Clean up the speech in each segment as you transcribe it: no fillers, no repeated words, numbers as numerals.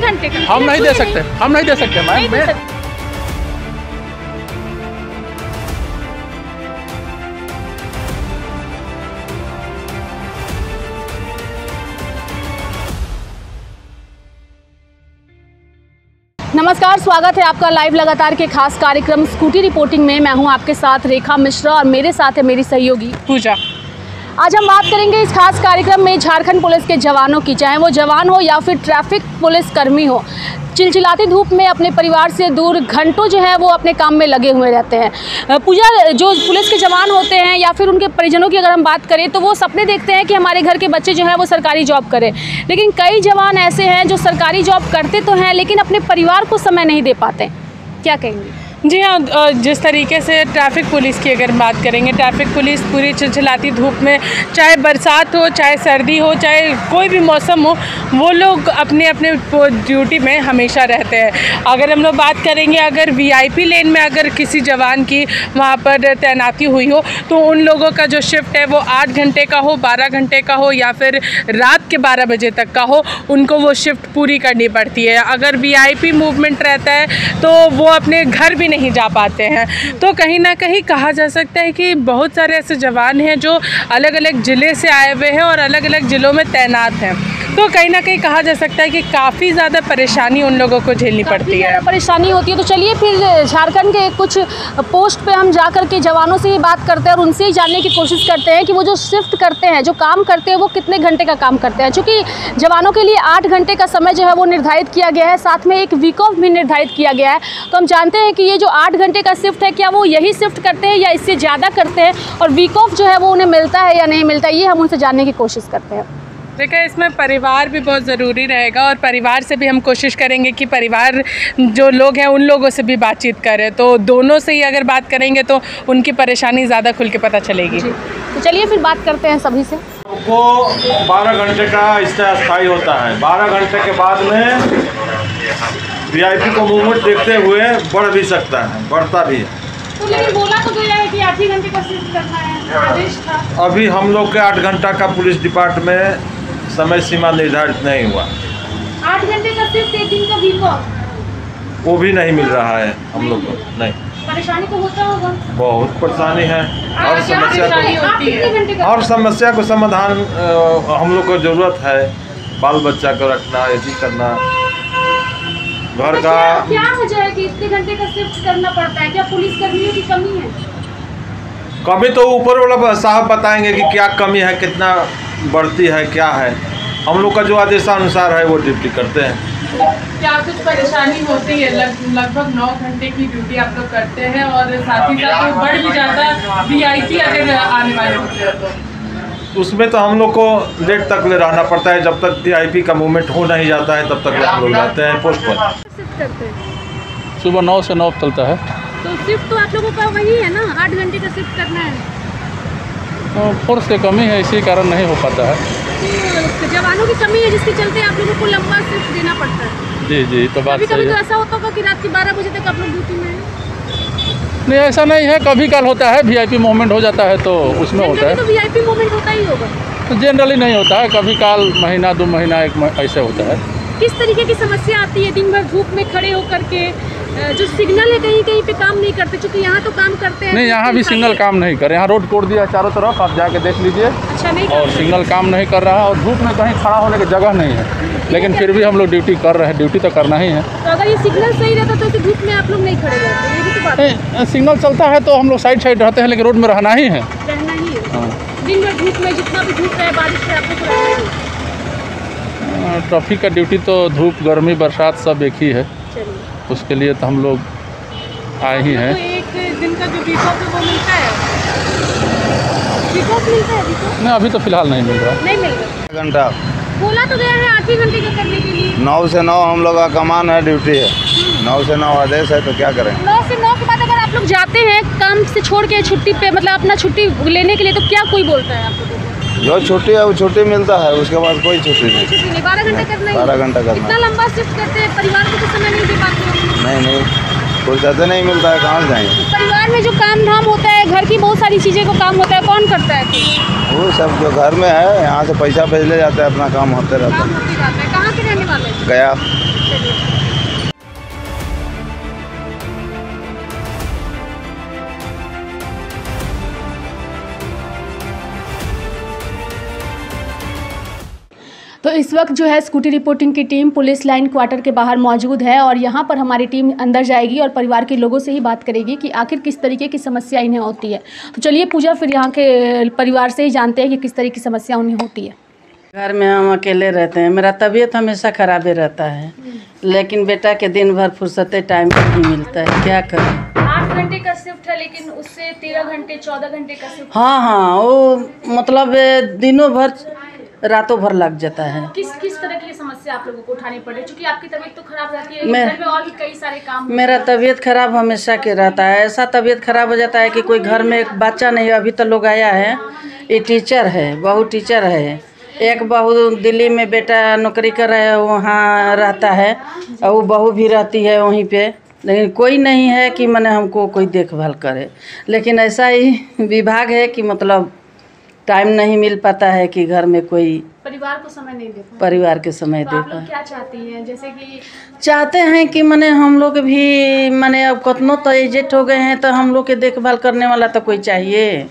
घंटे का हम नहीं दे सकते, हम नहीं दे सकते मैम। नमस्कार, स्वागत है आपका लाइव लगातार के खास कार्यक्रम स्कूटी रिपोर्टिंग में। मैं हूं आपके साथ रेखा मिश्रा और मेरे साथ है मेरी सहयोगी पूजा। आज हम बात करेंगे इस खास कार्यक्रम में झारखंड पुलिस के जवानों की, चाहे वो जवान हो या फिर ट्रैफिक पुलिस कर्मी हो। चिलचिलाती धूप में अपने परिवार से दूर घंटों जो है वो अपने काम में लगे हुए रहते हैं। पूजा, जो पुलिस के जवान होते हैं या फिर उनके परिजनों की अगर हम बात करें तो वो सपने देखते हैं कि हमारे घर के बच्चे जो है वो सरकारी जॉब करें, लेकिन कई जवान ऐसे हैं जो सरकारी जॉब करते तो हैं लेकिन अपने परिवार को समय नहीं दे पाते। क्या कहेंगे? जी हाँ, जिस तरीके से ट्रैफिक पुलिस की अगर बात करेंगे, ट्रैफिक पुलिस पूरी चिलचिलाती धूप में, चाहे बरसात हो, चाहे सर्दी हो, चाहे कोई भी मौसम हो, वो लोग अपने अपने ड्यूटी में हमेशा रहते हैं। अगर हम लोग बात करेंगे, अगर वीआईपी लेन में अगर किसी जवान की वहाँ पर तैनाती हुई हो तो उन लोगों का जो शिफ्ट है वो 8 घंटे का हो, 12 घंटे का हो या फिर रात के 12 बजे तक का हो, उनको वो शिफ्ट पूरी करनी पड़ती है। अगर वीआईपी मूवमेंट रहता है तो वो अपने घर भी नहीं जा पाते हैं। तो कहीं ना कहीं कहा जा सकता है कि बहुत सारे ऐसे जवान हैं जो अलग अलग ज़िले से आए हुए हैं और अलग अलग ज़िलों में तैनात हैं। तो कहीं ना कहीं कहा जा सकता है कि काफ़ी ज़्यादा परेशानी उन लोगों को झेलनी पड़ती है, परेशानी होती है। तो चलिए फिर झारखंड के कुछ पोस्ट पे हम जा कर के जवानों से ही बात करते हैं और उनसे ही जानने की कोशिश करते हैं कि वो जो शिफ्ट करते हैं, जो काम करते हैं, वो कितने घंटे का काम करते हैं। चूँकि जवानों के लिए 8 घंटे का समय जो है वो निर्धारित किया गया है, साथ में एक वीक ऑफ भी निर्धारित किया गया है। तो हम जानते हैं कि ये जो 8 घंटे का शिफ्ट है, क्या वो यही शिफ्ट करते हैं या इससे ज़्यादा करते हैं, और वीक ऑफ जो है वो उन्हें मिलता है या नहीं मिलता, ये हम उनसे जानने की कोशिश करते हैं। देखिए, इसमें परिवार भी बहुत ज़रूरी रहेगा और परिवार से भी हम कोशिश करेंगे कि परिवार जो लोग हैं उन लोगों से भी बातचीत करें। तो दोनों से ही अगर बात करेंगे तो उनकी परेशानी ज़्यादा खुल के पता चलेगी। तो चलिए फिर बात करते हैं सभी से। वो 12 घंटे का इसका स्थायी होता है। 12 घंटे के बाद में वीआईपी को मूवमेंट देखते हुए बढ़ भी सकता है, बढ़ता भी है। तो लेकिन बोला तो गया है कि 8 ही घंटे का शिफ्ट करना है, आदेश था। अभी हम लोग के 8 घंटा का पुलिस डिपार्टमेंट में समय सीमा निर्धारित नहीं हुआ। 8 घंटे का शिफ्ट, 1 दिन का वीक ऑफ, वो भी नहीं मिल रहा है हम लोग को। नहीं, परेशानी तो होता होगा, बहुत परेशानी है। हर समस्या समस्या को समाधान हम लोग को ज़रूरत है। बाल बच्चा को रखना, ये चीज़ करना, घर का। क्या वजह है कि इतने घंटे का शिफ्ट करना पड़ता है? क्या पुलिस कर्मियों की कमी है? कमी तो ऊपर वाला साहब बताएंगे कि क्या कमी है, कितना बढ़ती है, क्या है। हम लोग का जो आदेशानुसार है वो ड्यूटी करते हैं। क्या कुछ परेशानी होती है? लगभग 9 घंटे की ड्यूटी आप लोग करते हैं और साथ ही साथ तो बढ़ भी जाता वीआईपी अगर आने वाले होते हैं तो उसमें तो हम लोग को लेट तक ले रहना पड़ता है। जब तक वीआईपी का मूवमेंट हो नहीं जाता है तब तक हम लोग जाते हैं पोस्ट पर। शिफ्ट करते हैं सुबह 9 से 9 चलता है। तो शिफ्ट तो आप लोगों का वही है ना, 8 घंटे का शिफ्ट करना है। फोर्स की कमी है, इसी कारण नहीं हो पाता है। तो जवानों की कमी है जिसके चलते आप लोगों को लंबा शिफ्ट देना पड़ता है। जी जी, तो बात कभी तो ऐसा होता होगा कि रात के 12 बजे तक आप लोग ड्यूटी में हैं? नहीं, ऐसा नहीं है। कभी कल होता है, वीआईपी मूवमेंट हो जाता है तो उसमें होता है। तो वीआईपी मूवमेंट होता ही होगा। तो जनरली नहीं होता है, कभी काल महीना 2 महीना ऐसे होता है। किस तरीके की समस्या आती है? दिन भर धूप में खड़े होकर के, जो सिग्नल है कहीं कहीं पे काम नहीं करते, क्योंकि यहाँ तो काम करते हैं। नहीं, यहाँ भी सिग्नल काम नहीं कर रहे। यहाँ रोड तोड़ दिया है चारों तरफ, आप जाके देख लीजिए। अच्छा, नहीं और सिग्नल काम नहीं कर रहा है और धूप में कहीं खड़ा होने की जगह नहीं है, लेकिन फिर भी हम लोग ड्यूटी कर रहे हैं। ड्यूटी तो करना ही है। तो अगर ये सिग्नल सही रहता तो धूप में आप लोग नहीं खड़े रहते, ये भी तो बात है। सिग्नल चलता है तो हम लोग साइड रहते हैं, लेकिन रोड में रहना ही है। रहना ही है। दिन भर धूप में, जितना भी धूप रहे, बारिश रहे, आप लोग रहना ही है। ट्रैफिक का ड्यूटी तो धूप, गर्मी, बरसात सब एक ही है। उसके लिए तो हम लोग आए ही हैं। तो एक दिन का जो वीक ऑफ है वो मिलता है? वीक ऑफ मिलता है? नहीं, अभी तो फिलहाल नहीं मिल रहा। नहीं मिल रहा। घंटा बोला तो गया है 8 ही घंटे का करने के लिए। 9 से 9 हम लोग का कमान है, ड्यूटी है। 9 से 9 आदेश है, तो क्या करें। 9 से 9 के बाद अगर आप लोग जाते हैं काम से छोड़ के छुट्टी पे, मतलब अपना छुट्टी लेने के लिए, तो क्या कोई बोलता है आप लोगों को? जो छुट्टी है वो छुट्टी मिलता है, उसके बाद कोई छुट्टी नहीं। 12 घंटे करना ही। 12 घंटा करना। इतना लंबा शिफ्ट करते हैं, परिवार को तो समय नहीं दे पाते। नहीं, फुर्सत नहीं मिलता है, कहाँ से जाएंगे। परिवार में जो काम धाम होता है, घर की बहुत सारी चीज़ें को काम होता है, कौन करता है फिर? वो सब जो घर में है, यहाँ से पैसा भेज ले जाता है, अपना काम होते रहता काम होती रहता है। कहाँ के रहने वाले हैं? है। गया तो इस वक्त जो है स्कूटी रिपोर्टिंग की टीम पुलिस लाइन क्वार्टर के बाहर मौजूद है और यहाँ पर हमारी टीम अंदर जाएगी और परिवार के लोगों से ही बात करेगी कि आखिर किस तरीके की समस्या इन्हें होती है। तो चलिए पूजा, फिर यहाँ के परिवार से ही जानते हैं कि किस तरह की समस्या उन्हें होती है। घर में हम अकेले रहते हैं, मेरा तबीयत हमेशा खराब ही रहता है, लेकिन बेटा के दिन भर फुर्सत टाइम नहीं मिलता है, क्या करें। 8 घंटे का शिफ्ट है, लेकिन उससे 13 घंटे 14 घंटे का शिफ्ट। हाँ, वो मतलब दिनों भर रातों भर लग जाता है। किस तरह की समस्या आप लोगों को उठानी पड़े, क्योंकि आपकी तबीयत तो खराब रहती है, घर में और भी कई सारे काम। मेरा तबीयत खराब हमेशा के रहता है, ऐसा तबीयत खराब हो जाता है कि कोई घर में एक बच्चा नहीं। अभी तो लोग आया है, ये टीचर है, बहू टीचर है, एक बहू दिल्ली में बेटा नौकरी कर रहा है, वहाँ रहता है, और वो बहू भी रहती है वहीं पे, लेकिन कोई नहीं है कि मैंने हमको कोई देखभाल करे। लेकिन ऐसा ही विभाग है कि मतलब टाइम नहीं मिल पाता है कि घर में कोई परिवार को समय नहीं दे पाते। परिवार के समय दे आप लोग पाए। क्या चाहती हैं, जैसे कि चाहते हैं कि मैंने हम लोग भी मैंने अब कितनों तो एजेट हो गए हैं, तो हम लोग के देखभाल करने वाला तो कोई चाहिए,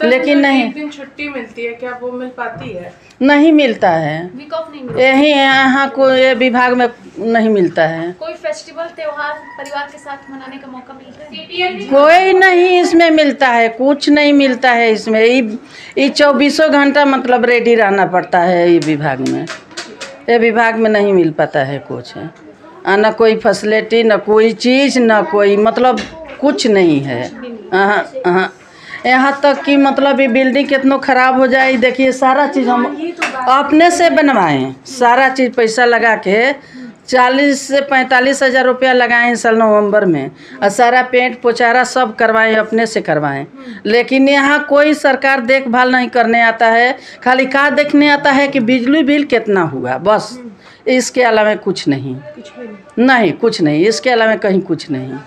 लेकिन नहीं। एक दिन छुट्टी मिलती है, क्या वो मिल पाती है? नहीं मिलता है, वीक ऑफ नहीं मिलता, यही यहाँ कोई विभाग में नहीं मिलता है। कोई फेस्टिवल त्योहार परिवार के साथ मनाने का मौका मिलता है? कोई नहीं इसमें मिलता है, कुछ नहीं मिलता है इसमें। ये 24 घंटा मतलब रेडी रहना पड़ता है ये विभाग में। ये विभाग में नहीं मिल पाता है कुछ, ना कोई फैसिलिटी, ना कोई चीज़, ना कोई मतलब कुछ नहीं है। हाँ, यहाँ तक कि मतलब ये बिल्डिंग कितना ख़राब हो जाए, देखिए सारा चीज़ हम अपने से बनवाएं, सारा चीज़ पैसा लगा के 40 से 45 हज़ार रुपया लगाएं साल नवंबर में, और सारा पेंट पोचारा सब करवाएं, अपने से करवाएं। लेकिन यहाँ कोई सरकार देखभाल नहीं करने आता है, खाली क्या देखने आता है कि बिजली बिल कितना हुआ, बस। इसके अलावा कुछ नहीं, नहीं कुछ नहीं, इसके अलावा कहीं कुछ नहीं।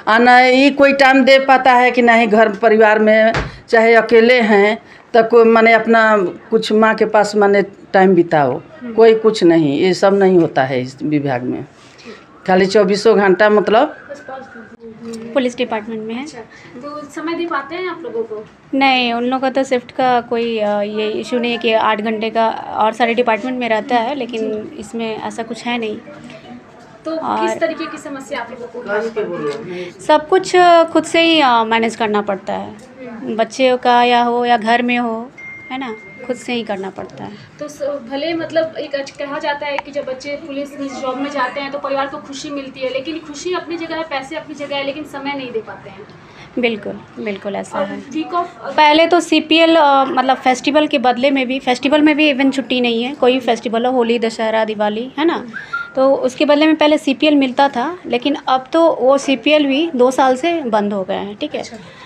और न ये कोई टाइम दे पाता है कि नहीं घर परिवार में चाहे अकेले हैं तो कोई माने अपना कुछ माँ के पास माने टाइम बिताओ, कोई कुछ नहीं, ये सब नहीं होता है इस विभाग में। खाली 24 घंटा मतलब पुलिस डिपार्टमेंट में है। तो समय दे पाते हैं आप लोगों को? नहीं, उन लोगों का तो शिफ्ट का कोई ये इशू नहीं है कि 8 घंटे का और सारे डिपार्टमेंट में रहता है, लेकिन इसमें ऐसा कुछ है नहीं। तो किस तरीके की समस्या आप लोगों को उठानी पड़ती है? सब कुछ खुद से ही मैनेज करना पड़ता है, बच्चे का या घर में हो, है ना, खुद से ही करना पड़ता है। तो भले मतलब एक कहा जाता है कि जब बच्चे पुलिस जॉब में जाते हैं तो परिवार को खुशी मिलती है, लेकिन खुशी अपनी जगह है, पैसे अपनी जगह है, लेकिन समय नहीं दे पाते हैं। बिल्कुल बिल्कुल ऐसा है। वीक ऑफ पहले तो CPL मतलब फेस्टिवल के बदले में भी, फेस्टिवल में भी इवन छुट्टी नहीं है, कोई फेस्टिवल हो, होली, दशहरा, दिवाली, है ना, तो उसके बदले में पहले CPL मिलता था, लेकिन अब तो वो CPL भी 2 साल से बंद हो गए हैं। ठीक है,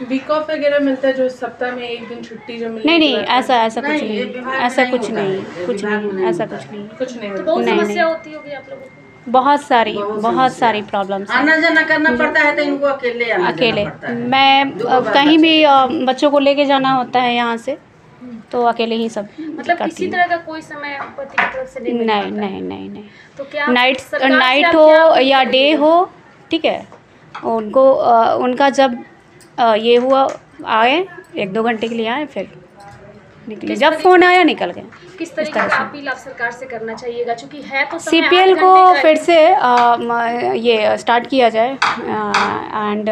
वीक ऑफ वगैरह मिलता है जो सप्ताह में एक दिन छुट्टी जो मिलती है? नहीं, ऐसा कुछ नहीं, ऐसा कुछ नहीं, ऐसा कुछ नहीं। तो बहुत समस्या होती होगी आप लोगों को? बहुत सारी प्रॉब्लम्स। आना जाना करना पड़ता है तो इनको अकेले मैं कहीं भी बच्चों को लेके जाना होता है यहाँ से, तो अकेले ही सब मतलब किसी तरह का कोई समय पति की तरफ से नहीं। तो क्या नाइट हो या डे हो, ठीक है, उनको उनका जब ये हुआ आए 1-2 घंटे के लिए आए, फिर निकले, जब फ़ोन आया निकल गए। किस तरीके का अपील आप सरकार से करना चाहिएगा, क्योंकि है तो CPL को फिर से ये स्टार्ट किया जाए, एंड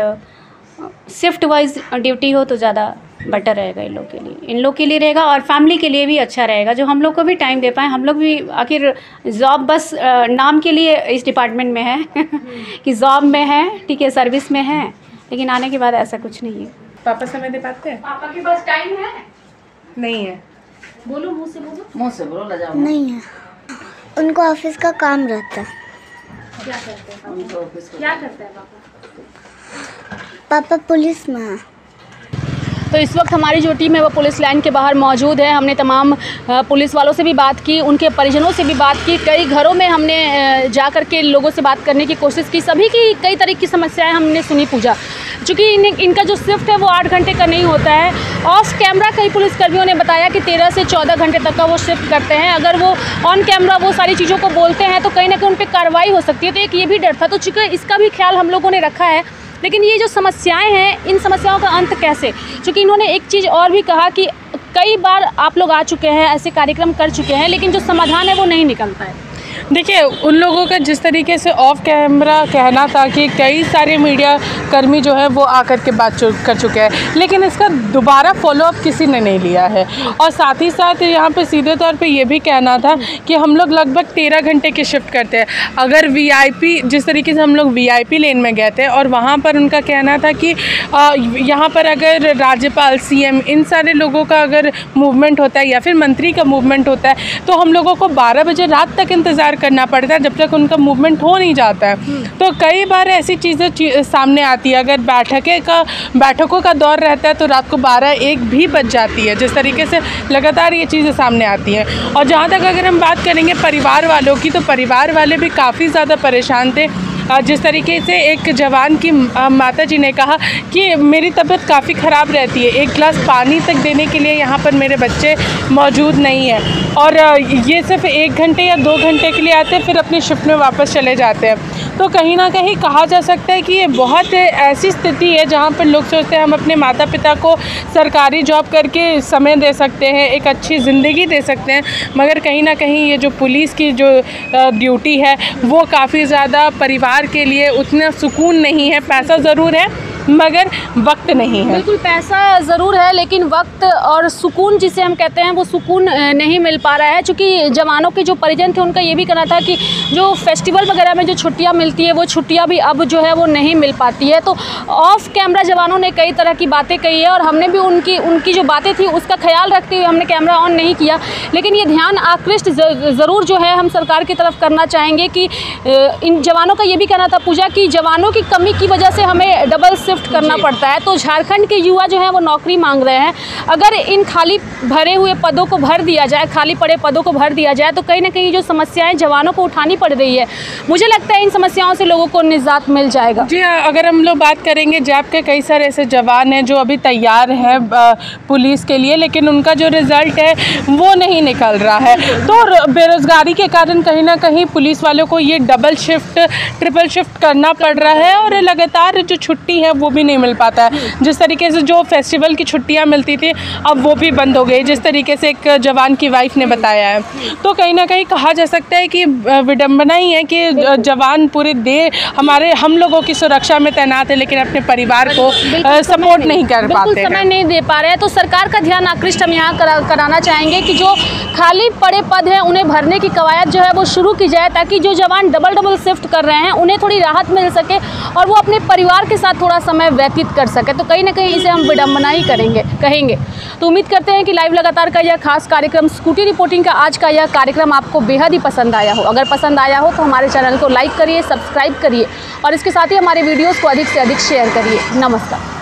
शिफ्ट वाइज ड्यूटी हो तो ज़्यादा बेटर रहेगा इन लोग के लिए रहेगा, और फैमिली के लिए भी अच्छा रहेगा, जो हम लोग को भी टाइम दे पाएँ। हम लोग भी आखिर जॉब बस नाम के लिए इस डिपार्टमेंट में है कि जॉब में है, ठीक है, सर्विस में है, लेकिन आने के बाद ऐसा कुछ नहीं है। पापा समय दे पाते हैं? पापा के पास टाइम है? नहीं है। बोलो, मुंह से बोलो लजाओ। नहीं है, उनको ऑफिस का काम रहता है। क्या करते हैं पापा? पापा पुलिस में है। तो इस वक्त हमारी जो टीम है वो पुलिस लाइन के बाहर मौजूद है। हमने तमाम पुलिस वालों से भी बात की, उनके परिजनों से भी बात की, कई घरों में हमने जा कर के लोगों से बात करने की कोशिश की। सभी की कई तरह की समस्याएं हमने सुनी, पूछा। चूँकि इनका जो शिफ्ट है वो 8 घंटे का नहीं होता है। ऑफ कैमरा कई पुलिसकर्मियों ने बताया कि 13 से 14 घंटे तक का वो शिफ्ट करते हैं। अगर वो ऑन कैमरा वो सारी चीज़ों को बोलते हैं तो कहीं ना कहीं उन पर कार्रवाई हो सकती है। तो एक ये भी डर था, तो चूँकि इसका भी ख्याल हम लोगों ने रखा है। लेकिन ये जो समस्याएं हैं, इन समस्याओं का अंत कैसे? क्योंकि इन्होंने एक चीज़ और भी कहा कि कई बार आप लोग आ चुके हैं, ऐसे कार्यक्रम कर चुके हैं, लेकिन जो समाधान है वो नहीं निकलता है। देखिए, उन लोगों का जिस तरीके से ऑफ कैमरा कहना था कि कई सारे मीडिया कर्मी जो है वो आकर के बात कर चुके हैं, लेकिन इसका दोबारा फॉलोअप किसी ने नहीं लिया है। और साथ ही साथ यहाँ पे सीधे तौर पे ये भी कहना था कि हम लोग लगभग 13 घंटे की शिफ्ट करते हैं। अगर वीआईपी, जिस तरीके से हम लोग वीआईपी लेन में गए थे और वहाँ पर उनका कहना था कि यहाँ पर अगर राज्यपाल, सीएम, इन सारे लोगों का अगर मूवमेंट होता है या फिर मंत्री का मूवमेंट होता है तो हम लोगों को 12 बजे रात तक इंतज़ार करना पड़ता है जब तक उनका मूवमेंट हो नहीं जाता है। तो कई बार ऐसी चीज़ें सामने आती है। अगर बैठकों का दौर रहता है तो रात को 12-1 भी बज जाती है। जिस तरीके से लगातार ये चीज़ें सामने आती हैं। और जहाँ तक अगर हम बात करेंगे परिवार वालों की, तो परिवार वाले भी काफ़ी ज़्यादा परेशान थे। जिस तरीके से एक जवान की माता जी ने कहा कि मेरी तबीयत काफ़ी ख़राब रहती है, एक गिलास पानी तक देने के लिए यहाँ पर मेरे बच्चे मौजूद नहीं हैं। और ये सिर्फ 1 घंटे या 2 घंटे के लिए आते हैं, फिर अपनी शिफ्ट में वापस चले जाते हैं। तो कहीं ना कहीं कहा जा सकता है कि ये बहुत ऐसी स्थिति है जहाँ पर लोग सोचते हैं हम अपने माता पिता को सरकारी जॉब करके समय दे सकते हैं, एक अच्छी ज़िंदगी दे सकते हैं, मगर कहीं ना कहीं ये जो पुलिस की जो ड्यूटी है वो काफ़ी ज़्यादा परिवार के लिए उतना सुकून नहीं है। पैसा ज़रूर है मगर वक्त नहीं है। बिल्कुल, पैसा ज़रूर है लेकिन वक्त और सुकून जिसे हम कहते हैं वो सुकून नहीं मिल पा रहा है। चूँकि जवानों के जो परिजन थे उनका ये भी कहना था कि जो फेस्टिवल वगैरह में जो छुट्टियां मिलती है वो छुट्टियां भी अब जो है वो नहीं मिल पाती है। तो ऑफ कैमरा जवानों ने कई तरह की बातें कही है और हमने भी उनकी जो बातें थी उसका ख्याल रखते हुए हमने कैमरा ऑन नहीं किया। लेकिन ये ध्यान आकृष्ट ज़रूर जो है हम सरकार की तरफ करना चाहेंगे कि इन जवानों का ये भी कहना था, पूजा, कि जवानों की कमी की वजह से हमें डबल शिफ्ट करना पड़ता है। तो झारखंड के युवा जो है वो नौकरी मांग रहे हैं। अगर इन खाली भरे हुए पदों को भर दिया जाए, खाली पड़े पदों को भर दिया जाए तो कहीं ना कहीं जो समस्याएं जवानों को उठानी पड़ रही है, मुझे लगता है इन समस्याओं से लोगों को निजात मिल जाएगा। जी हाँ, अगर हम लोग बात करेंगे जैप के कई सारे ऐसे जवान हैं जो अभी तैयार हैं पुलिस के लिए, लेकिन उनका जो रिज़ल्ट है वो नहीं निकल रहा है। तो बेरोज़गारी के कारण कहीं ना कहीं पुलिस वालों को ये डबल शिफ्ट, ट्रिपल शिफ्ट करना पड़ रहा है और लगातार जो छुट्टी है वो भी नहीं मिल पाता है। जिस तरीके से जो फेस्टिवल की छुट्टियां मिलती थी अब वो भी बंद हो गई, जिस तरीके से एक जवान की वाइफ ने बताया है। तो कहीं ना कहीं कहा जा सकता है कि विडंबना ही है कि जवान पूरे हम लोगों की सुरक्षा में तैनात है लेकिन अपने परिवार को सपोर्ट नहीं कर पाते, समय नहीं दे पा रहे हैं। तो सरकार का ध्यान आकृष्ट हम यहाँ कराना चाहेंगे कि जो खाली पड़े पद हैं उन्हें भरने की कवायद जो है वो शुरू की जाए, ताकि जो जवान डबल शिफ्ट कर रहे हैं उन्हें थोड़ी राहत मिल सके और वो अपने परिवार के साथ थोड़ा समय व्यतीत कर सके। तो कहीं ना कहीं इसे हम विडंबना ही कहेंगे। तो उम्मीद करते हैं कि लाइव लगातार का यह खास कार्यक्रम, स्कूटी रिपोर्टिंग का आज का यह कार्यक्रम आपको बेहद ही पसंद आया हो। अगर पसंद आया हो तो हमारे चैनल को लाइक करिए, सब्सक्राइब करिए और इसके साथ ही हमारे वीडियोज़ को अधिक से अधिक शेयर करिए। नमस्कार।